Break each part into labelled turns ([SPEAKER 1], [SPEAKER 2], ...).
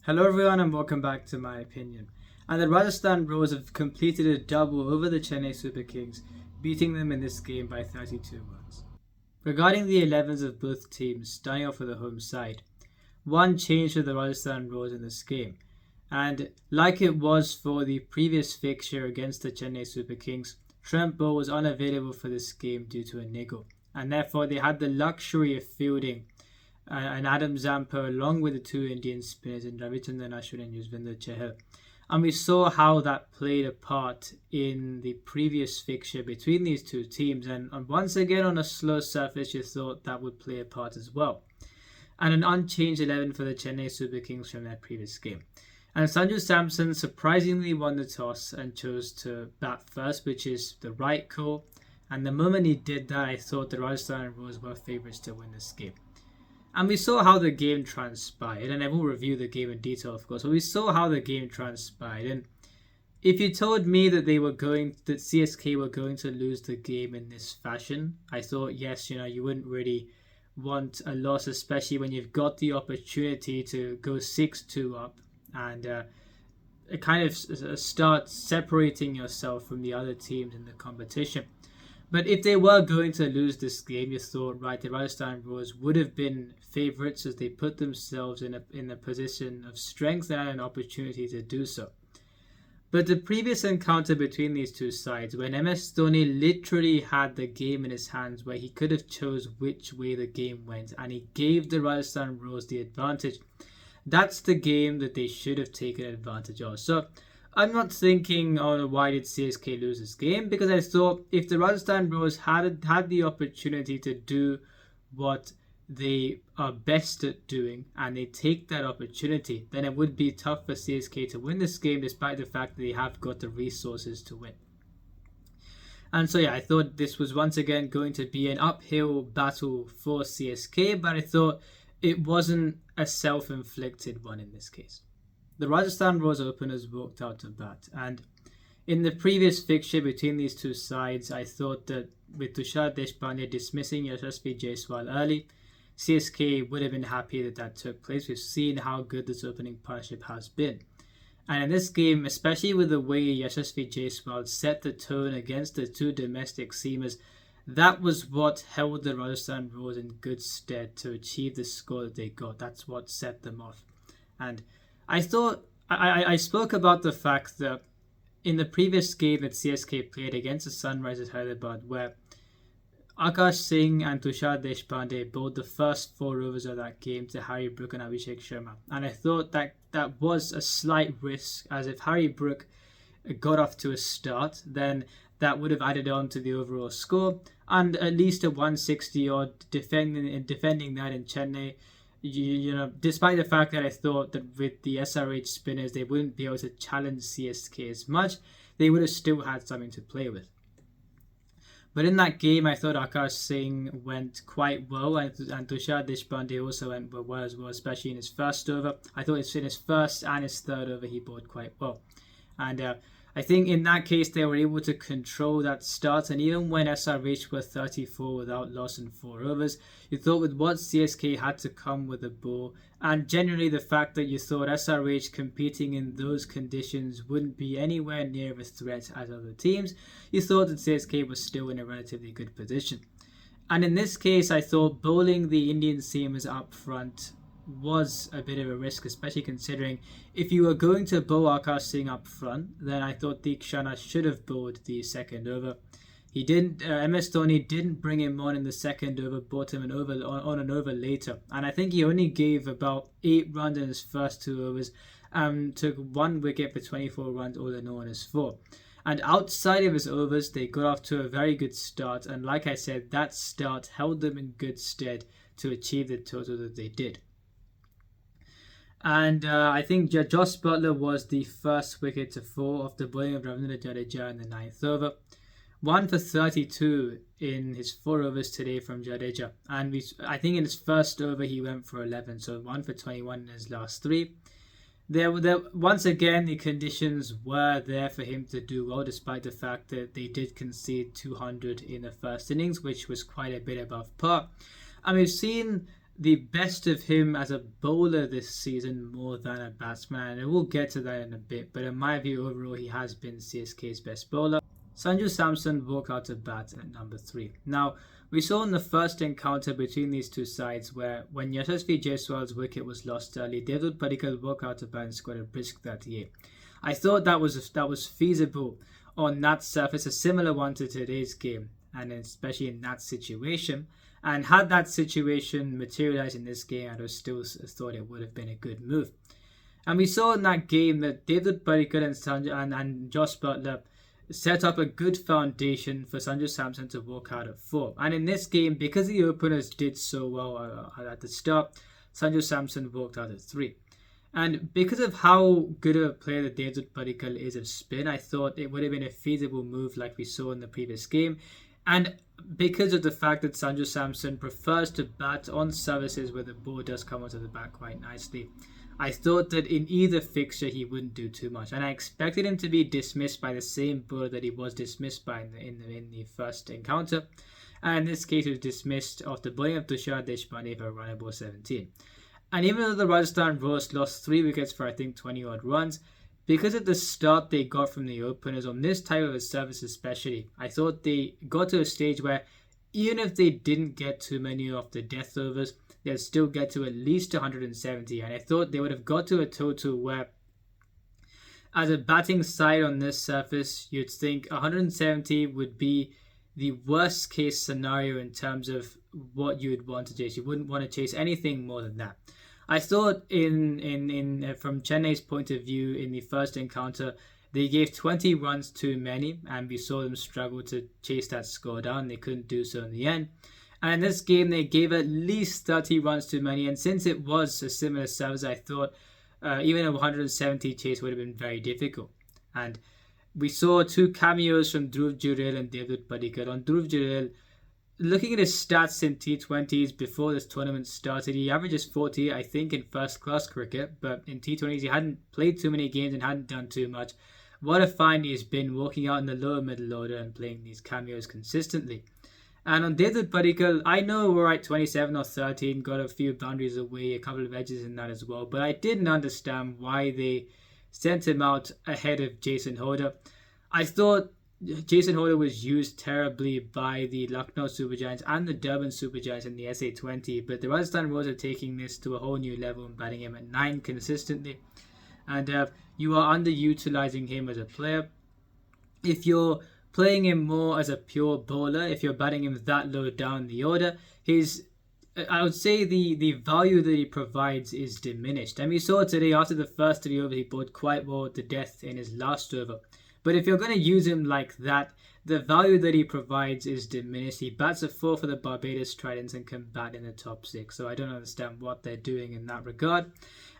[SPEAKER 1] Hello everyone and welcome back to my opinion. And the Rajasthan Royals have completed a double over the Chennai Super Kings, beating them in this game by 32 runs. Regarding the 11s of both teams, starting off with the home side, one change for the Rajasthan Royals in this game. And like it was for the previous fixture against the Chennai Super Kings, Trent Boult was unavailable for this game due to a niggle. And therefore they had the luxury of fielding and Adam Zampa along with the two Indian spinners in Ravichandran Ashwin and Yuzvendra Chahal. And we saw how that played a part in the previous fixture between these two teams. And once again, on a slow surface, you thought that would play a part as well. And an unchanged 11 for the Chennai Super Kings from their previous game. And Sanju Samson surprisingly won the toss and chose to bat first, which is the right call. And the moment he did that, I thought the Rajasthan Royals were favourites to win this game. And we saw how the game transpired, and I will review the game in detail, of course, but we saw how the game transpired. And if you told me that that CSK were going to lose the game in this fashion, I thought, yes, you wouldn't really want a loss, especially when you've got the opportunity to go 6-2 up and kind of start separating yourself from the other teams in the competition. But if they were going to lose this game, you thought, right, the Rajasthan Royals would have been favourites as they put themselves in a position of strength and an opportunity to do so. But the previous encounter between these two sides, when MS Dhoni literally had the game in his hands where he could have chose which way the game went and he gave the Rajasthan Royals the advantage, that's the game that they should have taken advantage of. So I'm not thinking, oh, why did CSK lose this game? Because I thought if the Rajasthan Royals had the opportunity to do what they are best at doing and they take that opportunity, then it would be tough for CSK to win this game despite the fact that they have got the resources to win. And so, I thought this was once again going to be an uphill battle for CSK, but I thought it wasn't a self-inflicted one in this case. The Rajasthan Royals openers walked out to bat, and in the previous fixture between these two sides, I thought that with Tushar Deshpande dismissing Yashasvi Jaiswal early, CSK would have been happy that took place. We've seen how good this opening partnership has been. And in this game, especially with the way Yashasvi Jaiswal set the tone against the two domestic seamers, that was what held the Rajasthan Royals in good stead to achieve the score that they got. That's what set them off. And I thought I spoke about the fact that in the previous game that CSK played against the Sunrisers Hyderabad, where Akash Singh and Tushar Deshpande bowled the first 4 overs of that game to Harry Brook and Abhishek Sharma. And I thought that was a slight risk, as if Harry Brook got off to a start, then that would have added on to the overall score. And at least a 160 odd defending that in Chennai. Despite the fact that I thought that with the SRH spinners they wouldn't be able to challenge CSK as much, they would have still had something to play with. But in that game, I thought Akash Singh went quite well, and Tushar Deshpande also went well as well, especially in his first over. I thought in his first and his third over he bowled quite well. And I think in that case they were able to control that start, and even when SRH were 34 without loss in 4 overs, you thought with what CSK had to come with the ball, and generally the fact that you thought SRH competing in those conditions wouldn't be anywhere near a threat as other teams, you thought that CSK was still in a relatively good position. And in this case, I thought bowling the Indian seamers up front was a bit of a risk, especially considering if you were going to bowl Akash Singh up front, then I thought Deekshana should have bowled the second over. He didn't. MS Dhoni didn't bring him on in the second over, brought him on an over later, and I think he only gave about 8 runs in his first 2 overs, took 1 wicket for 24 runs, all in all in his 4. And outside of his overs, they got off to a very good start, and like I said, that start held them in good stead to achieve the total that they did. And I think Josh Butler was the first wicket to fall off the bowling of Ravindra Jadeja in the 9th over. 1 for 32 in his 4 overs today from Jadeja. And I think in his first over he went for 11, so 1 for 21 in his last 3. There once again, the conditions were there for him to do well, despite the fact that they did concede 200 in the first innings, which was quite a bit above par. And we've seen the best of him as a bowler this season more than a batsman, and we'll get to that in a bit. But in my view, overall, he has been CSK's best bowler. Sanju Samson walked out of bat at number 3. Now, we saw in the first encounter between these two sides where when Yashasvi Jaiswal's wicket was lost early, Devdutt Padikkal walked out of bat and scored a brisk 38. I thought that was feasible on that surface, a similar one to today's game, and especially in that situation. And had that situation materialized in this game, I would still thought it would have been a good move. And we saw in that game that Devdutt Padikkal and Josh Butler set up a good foundation for Sanju Samson to walk out at 4. And in this game, because the openers did so well at the start, Sanju Samson walked out at 3. And because of how good of a player that Devdutt Padikkal is of spin, I thought it would have been a feasible move like we saw in the previous game. And because of the fact that Sanju Samson prefers to bat on services where the ball does come onto the bat quite nicely, I thought that in either fixture he wouldn't do too much, and I expected him to be dismissed by the same bowler that he was dismissed by in the first encounter, and in this case he was dismissed after bowling of Tushar Deshpande for a run at ball 17. And even though the Rajasthan Royals lost 3 wickets for I think 20 odd runs, because of the start they got from the openers on this type of a service especially, I thought they got to a stage where even if they didn't get too many of the death overs, they'd still get to at least 170. And I thought they would have got to a total where, as a batting side on this surface, you'd think 170 would be the worst case scenario in terms of what you would want to chase. You wouldn't want to chase anything more than that. I thought from Chennai's point of view in the first encounter, they gave 20 runs too many, and we saw them struggle to chase that score down. They couldn't do so in the end. And in this game, they gave at least 30 runs too many. And since it was a similar service, I thought even a 170 chase would have been very difficult. And we saw 2 cameos from Dhruv Jurel and Devdutt Padikkal. On Dhruv Jurel, looking at his stats in T20s before this tournament started, he averages 40, I think, in first-class cricket. But in T20s, he hadn't played too many games and hadn't done too much. What a find he's been walking out in the lower middle order and playing these cameos consistently. And on Devdutt Padikkal, I know we're at 27 or 13, got a few boundaries away, a couple of edges in that as well. But I didn't understand why they sent him out ahead of Jason Holder. I thought Jason Holder was used terribly by the Lucknow Super Giants and the Durban Super Giants in the SA20. But the Rajasthan Royals are taking this to a whole new level and batting him at 9 consistently. And you are underutilizing him as a player. If you're playing him more as a pure bowler, if you're batting him that low down the order, I would say the value that he provides is diminished. And we saw today after the first 3 overs, he bowled quite well to death in his last over. But if you're going to use him like that, the value that he provides is diminished. He bats a 4 for the Barbados Tridents and can bat in the top 6. So I don't understand what they're doing in that regard.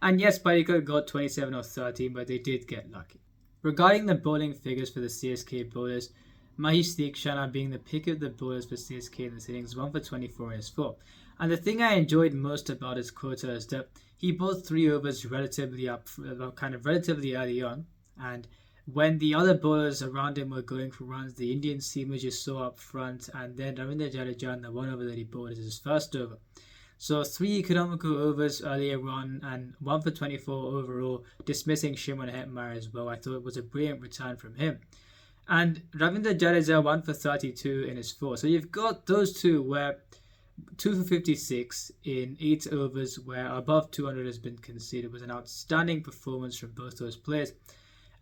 [SPEAKER 1] And yes, Padikkal got 27 or 13, but they did get lucky. Regarding the bowling figures for the CSK bowlers, Mahesh Theekshana being the pick of the bowlers for CSK in this innings, 1 for 24 in his 4. And the thing I enjoyed most about his quota is that he bowled 3 overs relatively early on, and when the other bowlers around him were going for runs, the Indian seamers just saw up front, and then Ravindra Jadeja and the 1 over that he bowled is his first over. So 3 economical overs earlier on and 1 for 24 overall, dismissing Shimon Hetmeyer as well. I thought it was a brilliant return from him. And Ravindra Jadeja 1 for 32 in his 4. So you've got those two where 2 for 56 in 8 overs where above 200 has been conceded was an outstanding performance from both those players.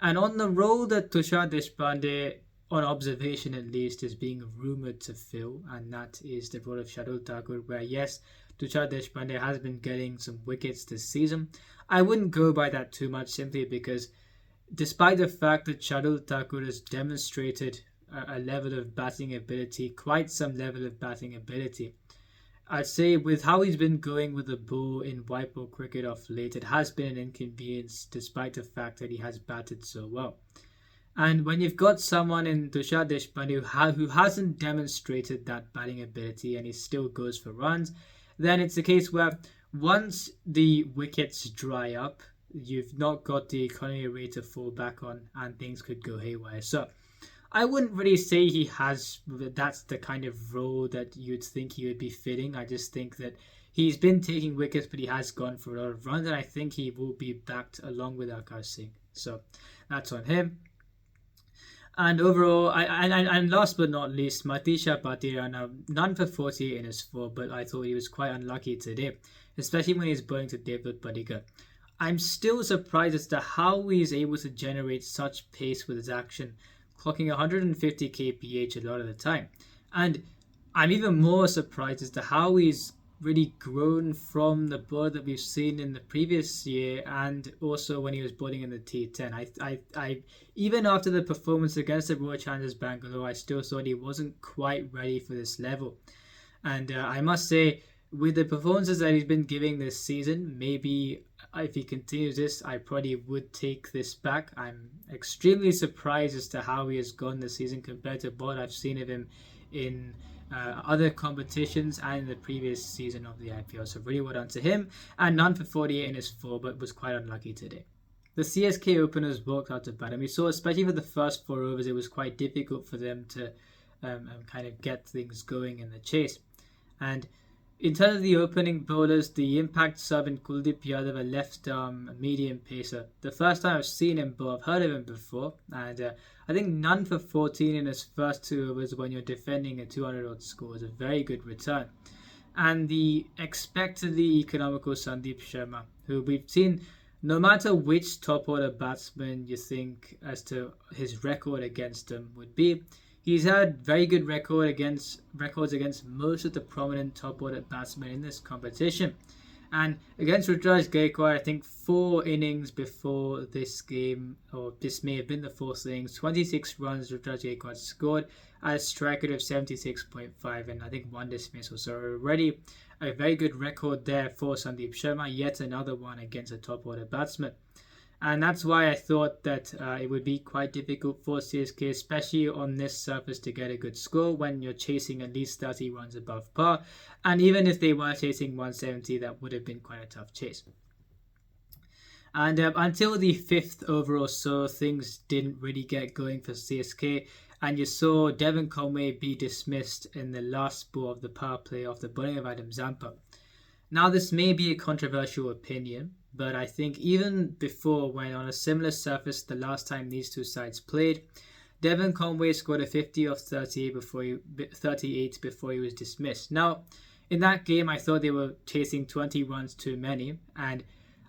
[SPEAKER 1] And on the role that Tushar Deshpande, on observation at least, is being rumoured to fill, and that is the role of Shardul Thakur, where yes, Tushar Deshpande has been getting some wickets this season. I wouldn't go by that too much simply because despite the fact that Shardul Thakur has demonstrated a level of batting ability, quite some level of batting ability, I'd say with how he's been going with the ball in white ball cricket of late, it has been an inconvenience despite the fact that he has batted so well. And when you've got someone in Tushar Deshpande who hasn't demonstrated that batting ability and he still goes for runs, then it's a case where once the wickets dry up, you've not got the economy rate to fall back on and things could go haywire. So I wouldn't really say that's the kind of role that you'd think he would be fitting. I just think that he's been taking wickets, but he has gone for a lot of runs, and I think he will be backed along with Akash Singh. So that's on him. And overall, and last but not least, Matisha Patirana, none for 48 in his 4, but I thought he was quite unlucky today, especially when he's bowling to Devdutt Padikkar. I'm still surprised as to how he's able to generate such pace with his action, clocking 150 kph a lot of the time. And I'm even more surprised as to how he's really grown from the bowler that we've seen in the previous year, and also when he was bowling in the T10. I even after the performance against the Royal Challengers Bangalore, I still thought he wasn't quite ready for this level. And I must say, with the performances that he's been giving this season, maybe if he continues this, I probably would take this back. I'm extremely surprised as to how he has gone this season compared to what I've seen of him in other competitions and in the previous season of the IPL. So really well done to him. And none for 48 in his 4, but was quite unlucky today. The CSK openers walked out to bat, and we saw, especially for the first 4 overs, it was quite difficult for them to kind of get things going in the chase. And in terms of the opening bowlers, the impact sub in Kuldeep Yadav, a left-arm medium pacer. The first time I've seen him bowl, I've heard of him before, and I think none for 14 in his first 2 overs when you're defending a 200-odd score is a very good return. And the expectedly economical Sandeep Sharma, who we've seen, no matter which top-order batsman you think as to his record against them would be, he's had very good records against most of the prominent top-order batsmen in this competition. And against Rudraj Gaikwad, I think 4 innings before this game, or this may have been the 4th innings, 26 runs Rudraj Gaikwad scored at a strike rate of 76.5, and I think 1 dismissal. So already a very good record there for Sandeep Sharma, yet another one against a top-order batsman. And that's why I thought that it would be quite difficult for CSK, especially on this surface, to get a good score when you're chasing at least 30 runs above par. And even if they were chasing 170, that would have been quite a tough chase. And until the 5th over or so, things didn't really get going for CSK. And you saw Devon Conway be dismissed in the last ball of the power play off the bowling of Adam Zampa. Now, this may be a controversial opinion, but I think even before, when on a similar surface the last time these two sides played, Devon Conway scored a 50 off 38 before he was dismissed. Now, in that game, I thought they were chasing 20 runs too many, and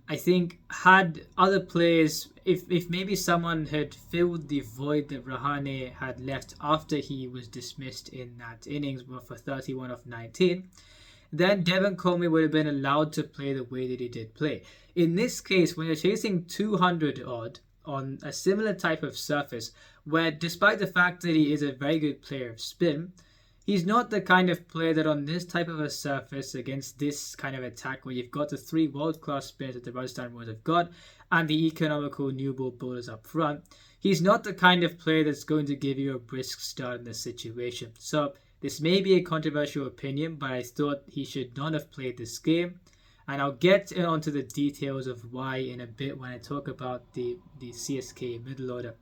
[SPEAKER 1] I think had other players, if maybe someone had filled the void that Rahane had left after he was dismissed in that innings for 31 off 19, then Devon Conway would have been allowed to play the way that he did play. In this case, when you're chasing 200 odd on a similar type of surface, where despite the fact that he is a very good player of spin, he's not the kind of player that on this type of a surface against this kind of attack where you've got the 3 world-class spinners that the Rajasthan Royals have got and the economical new ball bowlers up front, he's not the kind of player that's going to give you a brisk start in this situation. So this may be a controversial opinion, but I thought he should not have played this game. And I'll get onto the details of why in a bit when I talk about the CSK middle order.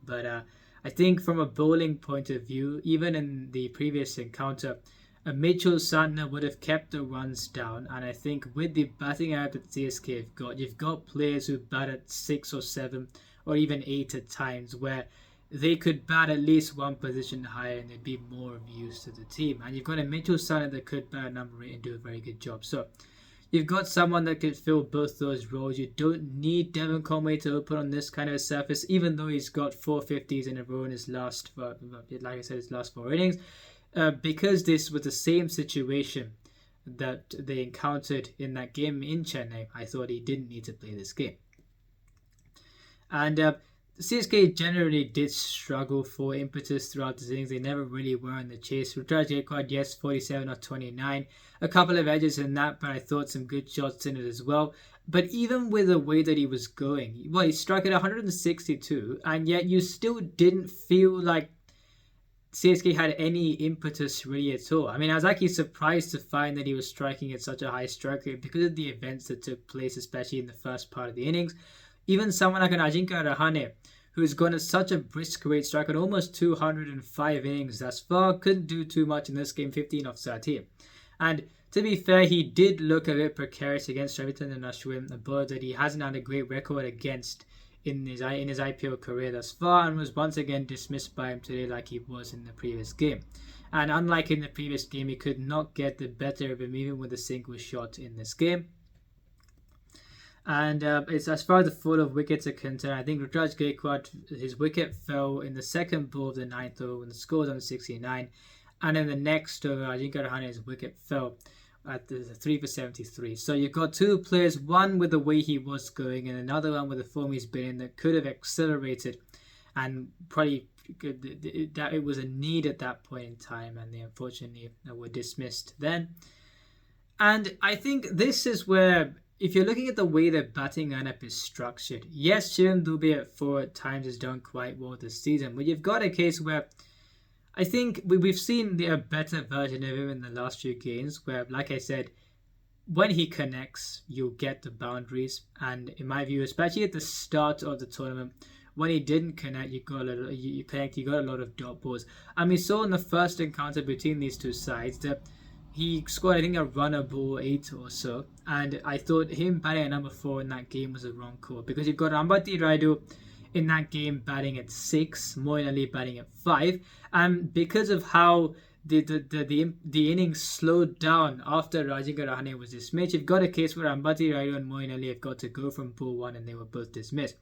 [SPEAKER 1] But I think from a bowling point of view, even in the previous encounter, Mitchell Santner would have kept the runs down. And I think with the batting out that CSK have got, you've got players who bat at 6 or 7 or even 8 at times, where they could bat at least 1 position higher and they'd be more of use to the team. And you've got a Mitchell Santner that could bat number 8 and do a very good job. So you've got someone that could fill both those roles. You don't need Devon Conway to open on this kind of a surface, even though he's got 450s in a row in his last, like I said, his last 4 innings, because this was the same situation that they encountered in that game in Chennai. I thought he didn't need to play this game. And CSK generally did struggle for impetus throughout the innings. They never really were in the chase. Rudraj Gaikwad, yes, 47 or 29. A couple of edges in that, but I thought some good shots in it as well. But even with the way that he was going, he struck at 162, and yet you still didn't feel like CSK had any impetus really at all. I mean, I was actually surprised to find that he was striking at such a high strike rate because of the events that took place, especially in the first part of the innings. Even someone like an Ajinkya Rahane, who's gone at such a brisk rate, struck at almost 205 innings thus far, couldn't do too much in this game, 15 off 13. And To be fair, he did look a bit precarious against Ravichandran Ashwin, a bowler that he hasn't had a great record against in his IPL career thus far, and was once again dismissed by him today like he was in the previous game. And unlike in the previous game, he could not get the better of him even with a single shot in this game. And it's as far as the fall of wickets are concerned, I think Ruturaj Gaikwad, his wicket fell in the second ball of the ninth over when the score was on 69, and in the next over, Ajinkya Rahane's wicket fell at the 3 for 73. So you've got two players, one with the way he was going, and another one with the form he's been in that could have accelerated, and probably that it was a need at that point in time, and they unfortunately were dismissed then. And I think this is where, if you're looking at the way the batting lineup is structured, yes, Shivam Dube at 4 at times has done quite well this season, but you've got a case where I think we've seen a better version of him in the last few games where, like I said, when he connects, you'll get the boundaries. And in my view, especially at the start of the tournament, when he didn't connect, you got a lot of dot balls. And we saw in the first encounter between these two sides that he scored, I think, a runner ball 8 or so. And I thought him batting at number 4 in that game was a wrong call, because you've got Ambati Raidu in that game batting at 6, Moeen Ali batting at 5, and because of how the innings slowed down after Ajinkya Rahane was dismissed, you've got a case where Ambati Raidu and Moeen Ali have got to go from ball 1 and they were both dismissed.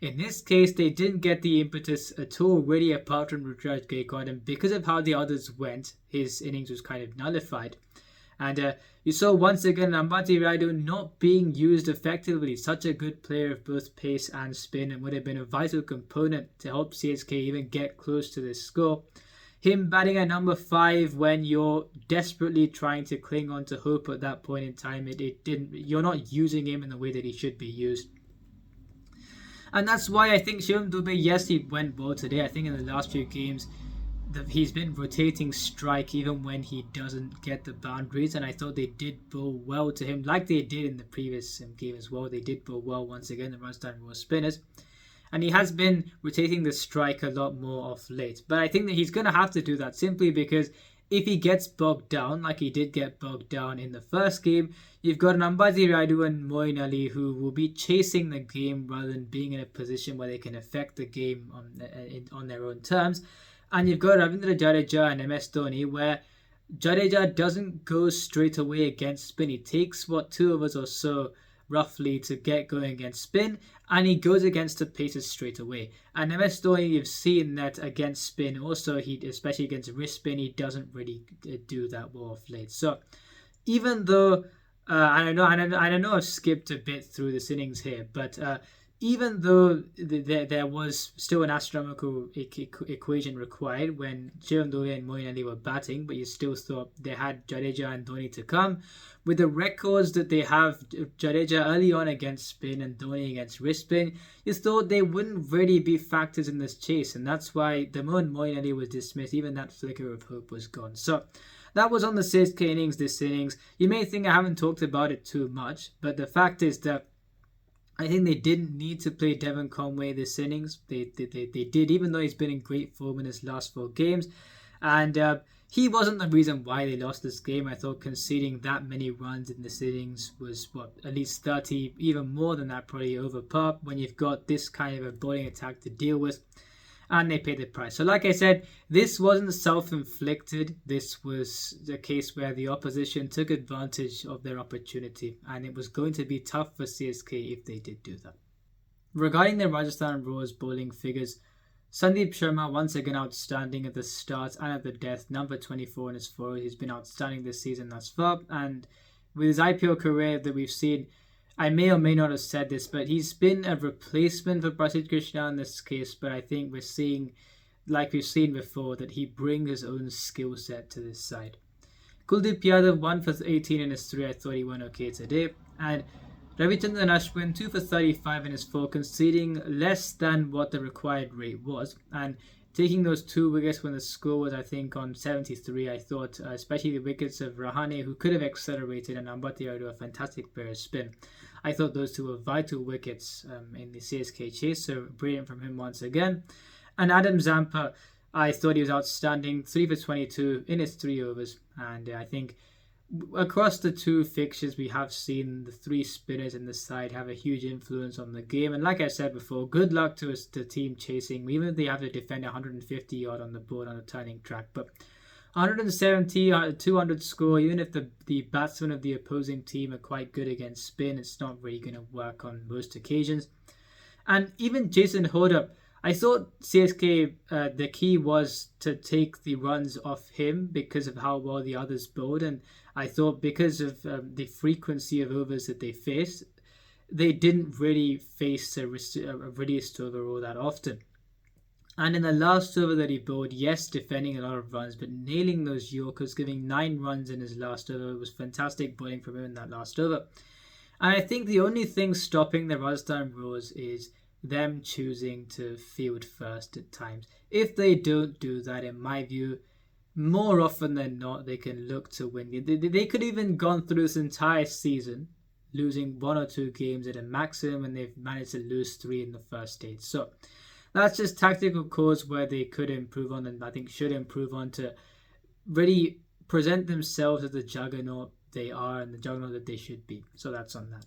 [SPEAKER 1] In this case, they didn't get the impetus at all, really, apart from Ruturaj Gaikwad, and because of how the others went, his innings was kind of nullified. And you saw once again Ambati Raidu not being used effectively. Such a good player of both pace and spin, and would have been a vital component to help CSK even get close to this score. Him batting at number 5 when you're desperately trying to cling on to hope at that point in time, you're not using him in the way that he should be used. And that's why I think Shivam Dube, yes, he went well today. I think in the last few games, he's been rotating strike even when he doesn't get the boundaries, and I thought they did bowl well to him, like they did in the previous game as well. They did bowl well once again, the Rajasthan Royals spinners, and he has been rotating the strike a lot more of late. But I think that he's going to have to do that simply because if he gets bogged down, like he did get bogged down in the first game, you've got an Ambati Raidu and Moeen Ali who will be chasing the game rather than being in a position where they can affect the game on their own terms. And you've got Ravindra Jadeja and MS Dhoni, where Jadeja doesn't go straight away against spin. He takes 2 overs or so roughly to get going against spin, and he goes against the paces straight away. And MS Dhoni, you've seen that against spin also, especially against wrist spin, he doesn't really do that well of late. So even though I know I've skipped a bit through this innings here, but even though there was still an astronomical equation required when Shivam Dube and Moeen Ali were batting, but you still thought they had Jadeja and Dhoni to come. With the records that they have, Jadeja early on against spin and Dhoni against wrist spin, you thought they wouldn't really be factors in this chase, and that's why the moment Moeen Ali was dismissed, even that flicker of hope was gone. So that was on the CSK innings, this innings. You may think I haven't talked about it too much, but the fact is that I think they didn't need to play Devon Conway this innings. They did, even though he's been in great form in his last 4 games. And he wasn't the reason why they lost this game. I thought conceding that many runs in this innings was, at least 30, even more than that, probably over par when you've got this kind of a bowling attack to deal with. And they paid the price. So like I said, this wasn't self-inflicted. This was the case where the opposition took advantage of their opportunity, and it was going to be tough for CSK if they did do that. Regarding the Rajasthan Royals bowling figures, Sandeep Sharma once again outstanding at the start and at the death, number 24 in his forward. He's been outstanding this season thus far, and with his IPL career that we've seen, I may or may not have said this, but he's been a replacement for Prasidh Krishna in this case, but I think we're seeing, like we've seen before, that he brings his own skill set to this side. Kuldeep Yadav 1 for 18 in his 3, I thought he went okay today, and Ravichandran Ashwin 2 for 35 in his 4, conceding less than what the required rate was, and taking those 2 wickets when the score was, I think, on 73. I thought, especially the wickets of Rahane, who could have accelerated, and Ambati Raidu, a fantastic pair of spin. I thought those 2 were vital wickets in the CSK chase, so brilliant from him once again. And Adam Zampa, I thought he was outstanding, 3 for 22 in his 3 overs, and I think across the two fixtures, we have seen the three spinners in the side have a huge influence on the game. And like I said before, good luck to the team chasing, even if they have to defend 150 yard on the board on a turning track. But 170, 200 score, even if the batsmen of the opposing team are quite good against spin, it's not really going to work on most occasions. And even Jason Holder, I thought CSK, the key was to take the runs off him because of how well the others bowled. And I thought because of the frequency of overs that they faced, they didn't really face a released over all that often. And in the last over that he bowled, yes, defending a lot of runs, but nailing those Yorkers, giving 9 runs in his last over, was fantastic bowling from him in that last over. And I think the only thing stopping the Rajasthan Royals is them choosing to field first at times. If they don't do that, in my view, more often than not, they can look to win. They could even gone through this entire season losing 1 or 2 games at a maximum, and they've managed to lose 3 in the first stage. So that's just tactical calls where they could improve on, and I think should improve on, to really present themselves as the juggernaut they are and the juggernaut that they should be. So that's on that.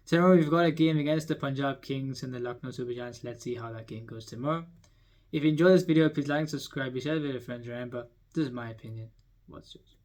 [SPEAKER 1] Tomorrow we've got a game against the Punjab Kings and the Lucknow Super Giants. Let's see how that game goes tomorrow. If you enjoyed this video, please like and subscribe. Share it with your friends. Remember, this is my opinion. What's yours?